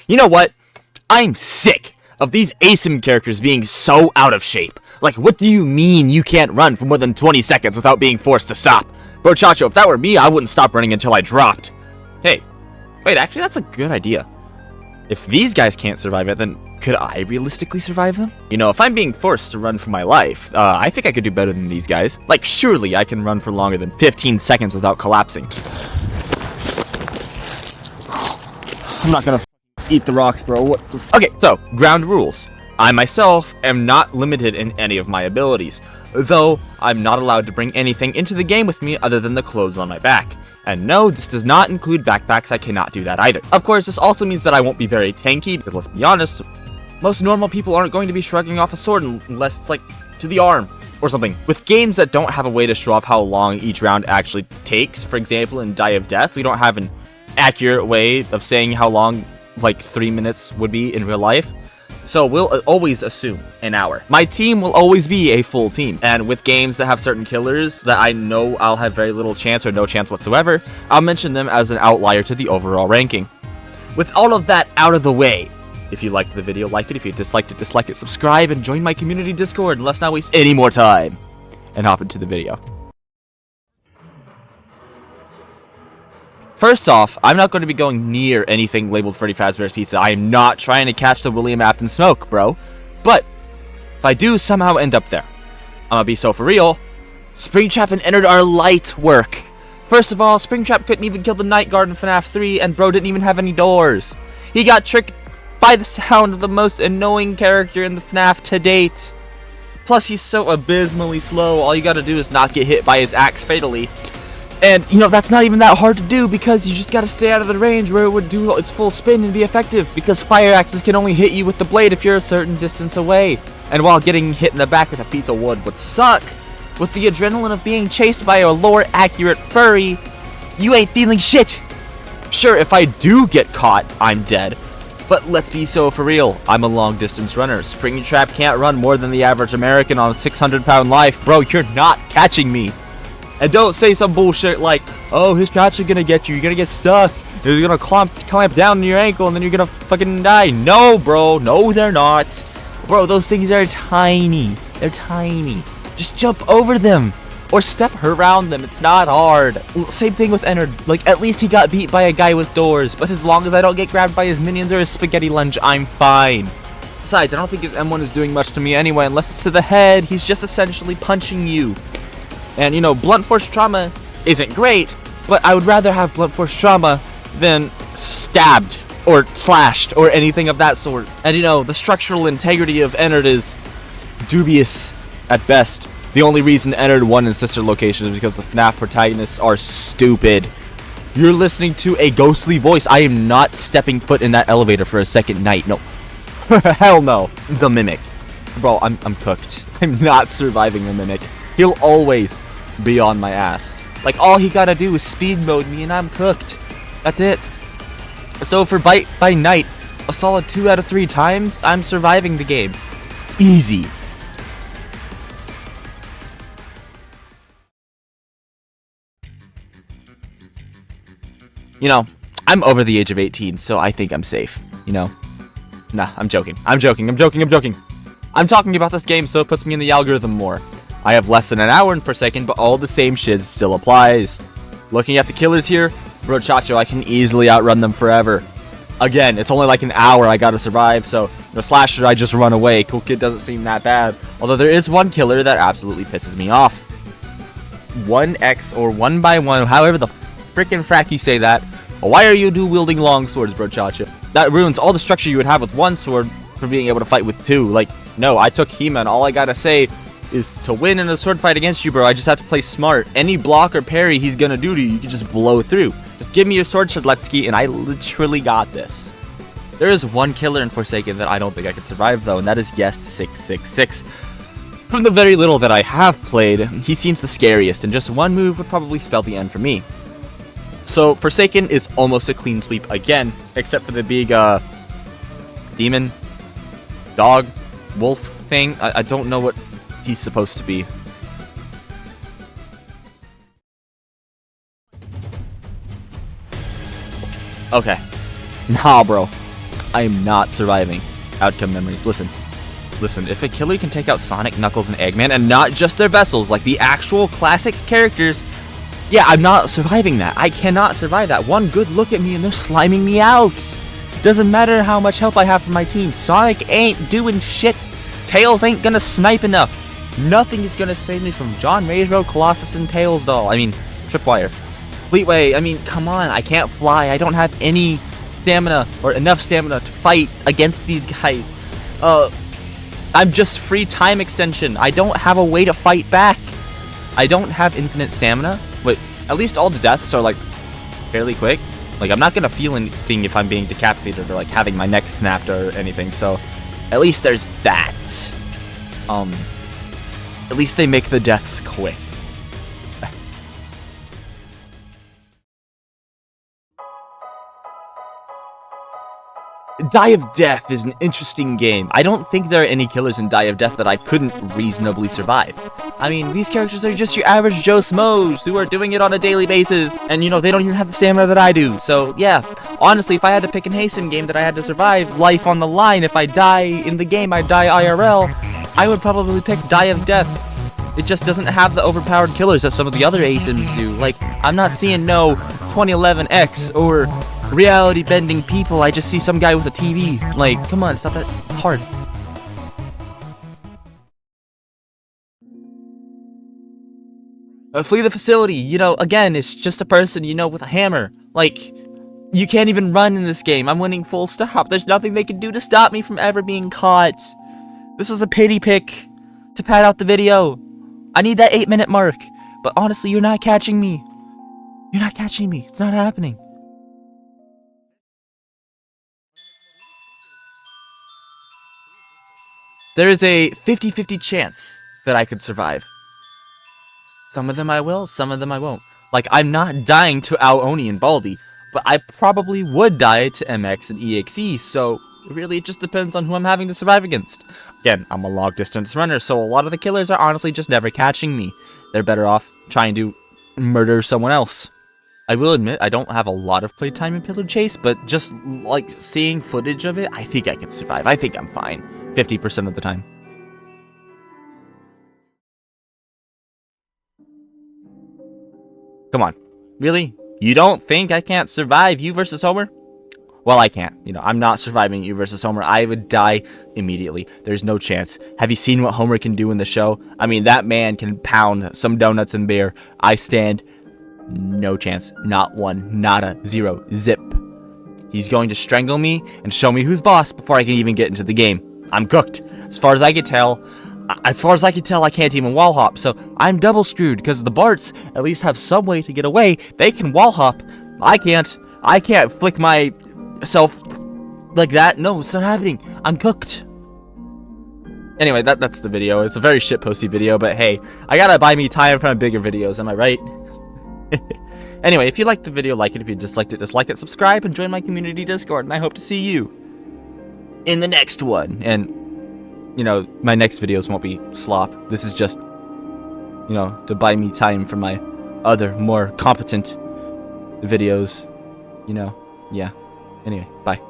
You know what? I'm sick of these Asyms characters being so out of shape. Like, what do you mean you can't run for more than 20 seconds without being forced to stop? Bro, Chacho, if that were me, I wouldn't stop running until I dropped. Hey, wait, actually, that's a good idea. If these guys can't survive it, then could I realistically survive them? You know, if I'm being forced to run for my life, I think I could do better than these guys. Like, surely I can run for longer than 15 seconds without collapsing. I'm not gonna eat the rocks, bro. What? Okay, so, ground rules. I myself am not limited in any of my abilities, though I'm not allowed to bring anything into the game with me other than the clothes on my back. And no, this does not include backpacks. I cannot do that either. Of course, this also means that I won't be very tanky, because let's be honest, most normal people aren't going to be shrugging off a sword unless it's like to the arm or something. With games that don't have a way to show off how long each round actually takes, for example in Die of Death, we don't have an accurate way of saying how long like 3 minutes would be in real life. So we'll always assume an hour. My team will always be a full team. And with games that have certain killers that I know I'll have very little chance or no chance whatsoever, I'll mention them as an outlier to the overall ranking. With all of that out of the way, if you liked the video, like it. If you disliked it, dislike it. Subscribe and join my community Discord. And let's not waste any more time and hop into the video. First off, I'm not going to be going near anything labeled Freddy Fazbear's Pizza. I am not trying to catch the William Afton smoke, bro. But if I do somehow end up there, I'm gonna be so for real. Springtrap and Ennard are light work. First of all, Springtrap couldn't even kill the Night Guard in FNAF 3, and bro didn't even have any doors. He got tricked by the sound of the most annoying character in the FNAF to date. Plus, he's so abysmally slow, all you gotta do is not get hit by his axe fatally. And, you know, that's not even that hard to do because you just gotta stay out of the range where it would do its full spin and be effective, because fire axes can only hit you with the blade if you're a certain distance away. And while getting hit in the back with a piece of wood would suck, with the adrenaline of being chased by a lore-accurate furry, you ain't feeling shit! Sure, if I do get caught, I'm dead. But let's be so for real, I'm a long-distance runner. Springtrap can't run more than the average American on a 600-pound life. Bro, you're not catching me! And don't say some bullshit like, oh, his traps are gonna get you, you're gonna get stuck, they're gonna clamp down on your ankle, and then you're gonna fucking die. No, bro, no, they're not. Bro, those things are tiny. They're tiny. Just jump over them, or step around them, it's not hard. Same thing with Ennard, like, at least he got beat by a guy with doors, but as long as I don't get grabbed by his minions or his spaghetti lunge, I'm fine. Besides, I don't think his M1 is doing much to me anyway, unless it's to the head. He's just essentially punching you. And, you know, blunt force trauma isn't great, but I would rather have blunt force trauma than stabbed or slashed or anything of that sort. And, you know, the structural integrity of Ennard is dubious at best. The only reason Ennard won in sister locations is because the FNAF protagonists are stupid. You're listening to a ghostly voice. I am not stepping foot in that elevator for a second night. No. Hell no. The Mimic. Bro, I'm cooked. I'm not surviving the Mimic. He'll always be on my ass. Like, all he gotta do is speed mode me and I'm cooked. That's it. So for Bite by Night, a solid 2 out of 3 times, I'm surviving the game. Easy. You know, I'm over the age of 18, so I think I'm safe, you know? Nah, I'm joking. I'm joking. I'm talking about this game, so it puts me in the algorithm more. I have less than an hour in Forsaken, but all the same shiz still applies. Looking at the killers here, bro Chacho, I can easily outrun them forever. Again, it's only like an hour I gotta survive, so the slasher I just run away. Cool Kid doesn't seem that bad. Although there is one killer that absolutely pisses me off. 1x or 1x1, however the frickin' frack you say that. Why are you wielding long swords, bro Chacho? That ruins all the structure you would have with one sword for being able to fight with two. Like, no, I took He-Man. All I gotta say is to win in a sword fight against you, bro, I just have to play smart. Any block or parry he's gonna do to you, you can just blow through. Just give me your sword, Shadletsky, and I literally got this. There is one killer in Forsaken that I don't think I could survive, though, and that is Guest 666. From the very little that I have played, he seems the scariest, and just one move would probably spell the end for me. So, Forsaken is almost a clean sweep again, except for the big, demon, dog, wolf thing. I don't know what he's supposed to be. Okay. Nah, bro. I am not surviving. Outcome memories. Listen. Listen, if a killer can take out Sonic, Knuckles, and Eggman, and not just their vessels, like the actual classic characters, yeah, I'm not surviving that. I cannot survive that. One good look at me and they're sliming me out. Doesn't matter how much help I have from my team. Sonic ain't doing shit. Tails ain't gonna snipe enough. Nothing is gonna save me from John Maysbro, Colossus, and Tails doll. I mean, Tripwire. Fleetway, I mean, come on. I can't fly. I don't have any stamina or enough stamina to fight against these guys. I'm just free time extension. I don't have a way to fight back. I don't have infinite stamina, but at least all the deaths are like fairly quick. Like, I'm not gonna feel anything if I'm being decapitated or like having my neck snapped or anything, so at least there's that. At least they make the deaths quick. Die of Death is an interesting game. I don't think there are any killers in Die of Death that I couldn't reasonably survive. I mean, these characters are just your average Joe Smos who are doing it on a daily basis, and you know, they don't even have the stamina that I do. So yeah, honestly, if I had to pick an Asyms game that I had to survive, life on the line, if I die in the game, I die IRL, I would probably pick Die of Death. It just doesn't have the overpowered killers that some of the other Asyms do. Like, I'm not seeing no 2011X or reality bending people. I just see some guy with a TV. Like, come on, it's not that hard. Flee the facility, you know, again, it's just a person, you know, with a hammer. Like, you can't even run in this game. I'm winning full stop. There's nothing they can do to stop me from ever being caught. This was a pity pick to pad out the video. I need that 8-minute mark. But honestly, you're not catching me. You're not catching me. It's not happening. There is a 50-50 chance that I could survive. Some of them I will, some of them I won't. Like, I'm not dying to Aoni and Baldi, but I probably would die to MX and EXE, so really it just depends on who I'm having to survive against. Again, I'm a long-distance runner, so a lot of the killers are honestly just never catching me. They're better off trying to murder someone else. I will admit, I don't have a lot of playtime in Pillar Chase, but just, like, seeing footage of it, I think I can survive. I think I'm fine. 50% of the time. Come on. Really? You don't think I can't survive you versus Homer? Well, I can't. You know, I'm not surviving you versus Homer. I would die immediately. There's no chance. Have you seen what Homer can do in the show? I mean, that man can pound some donuts and beer. I stand no chance. Not one. Nada. Zero. Zip. He's going to strangle me and show me who's boss before I can even get into the game. I'm cooked. As far as I can tell, I can't even wall hop. So I'm double screwed because the Barts at least have some way to get away. They can wall hop. I can't. I can't flick myself like that. No, it's not happening. I'm cooked. Anyway, that's the video. It's a very shitposty video, but hey, I gotta buy me time for bigger videos. Am I right? Anyway, if you liked the video, like it. If you disliked it, dislike it. Subscribe and join my community Discord. And I hope to see you in the next one. And, you know, my next videos won't be slop. This is just, you know, to buy me time for my other, more competent videos. You know, yeah. Anyway, bye.